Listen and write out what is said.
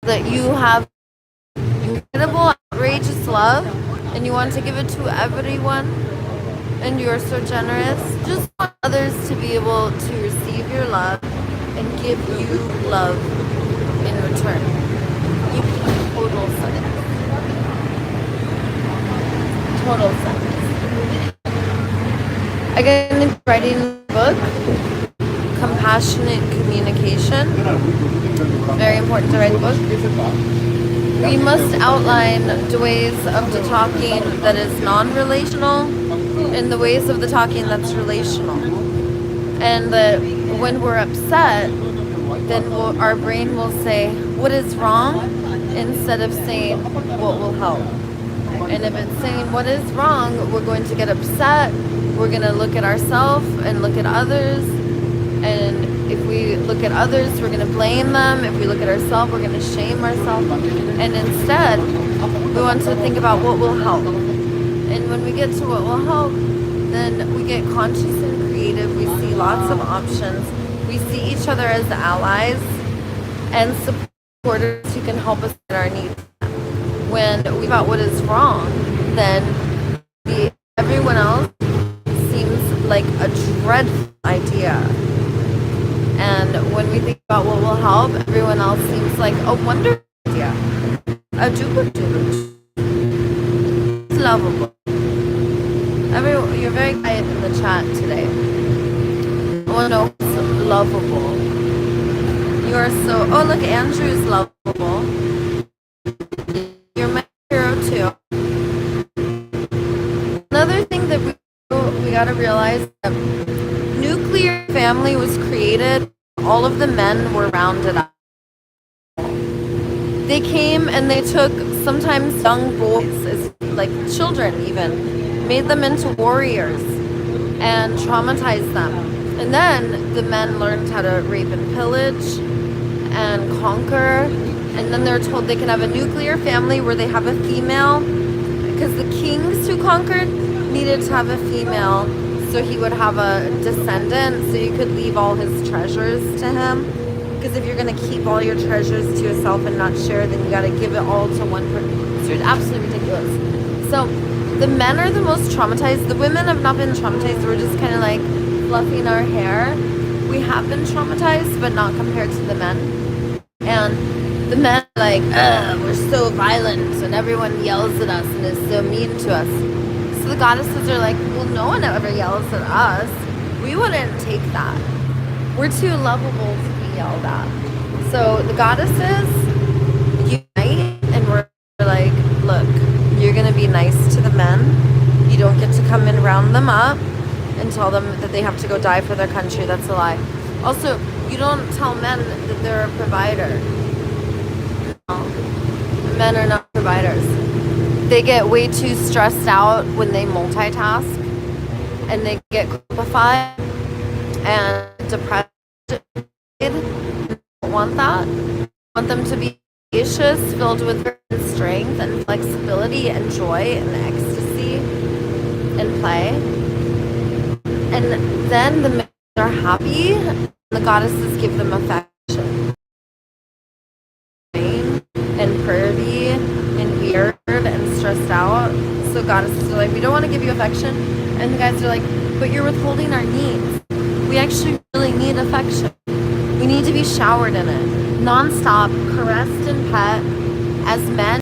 that you have incredible, outrageous love and you want to give it to everyone and you're so generous. Just want others to be able to receive your love and give you love in return. You make total sense. Total sense. Again, writing a book, Compassionate Communication. Very important to write the book. We must outline the ways of the talking that is non-relational and the ways of the talking that's relational. And that when we're upset, then our brain will say, what is wrong? Instead of saying, what will help? And if it's saying what is wrong, we're going to get upset. We're going to look at ourselves and look at others. And if we look at others, we're going to blame them. If we look at ourselves, we're going to shame ourselves. And instead, we want to think about what will help. And when we get to what will help, then we get conscious and creative. We see lots of options. We see each other as allies and supporters who can help us in our needs. When we about what is wrong, then everyone else seems like a dreadful idea. And when we think about what will help, everyone else seems like a wonderful idea. A duper-duper. It's lovable. You're very quiet in the chat today. I want to know what's lovable. You are so... Oh, look, Andrew's lovable. You're my hero, too. Another thing that we got to realize that nuclear family was created, all of the men were rounded up. They came and they took sometimes young boys, as like children even, made them into warriors and traumatized them. And then the men learned how to rape and pillage and conquer. And then they're told they can have a nuclear family where they have a female, because the kings who conquered needed to have a female so he would have a descendant, so you could leave all his treasures to him. Because if you're going to keep all your treasures to yourself and not share, then you got to give it all to one person. So it's absolutely ridiculous. So the men are the most traumatized. The women have not been traumatized. We're just kind of like fluffing our hair. We have been traumatized, but not compared to the men. And the men are like, we're so violent, and everyone yells at us and is so mean to us. So the goddesses are like, well, no one ever yells at us. We wouldn't take that. We're too lovable to be yelled at. So the goddesses unite, and we're like, look, you're going to be nice to the men. You don't get to come and round them up and tell them that they have to go die for their country. That's a lie. Also, you don't tell men that they're a provider. No. Men are not providers. They get way too stressed out when they multitask, and they get crucified and depressed. They don't want that. I want them to be spacious, filled with strength and flexibility and joy and ecstasy and play. And then the men are happy, and the goddesses give them affection. And pervy and weird and stressed out. So goddesses are like, we don't want to give you affection. And the guys are like, but you're withholding our needs. We actually really need affection. We need to be showered in it. Non-stop, caressed and pet as men.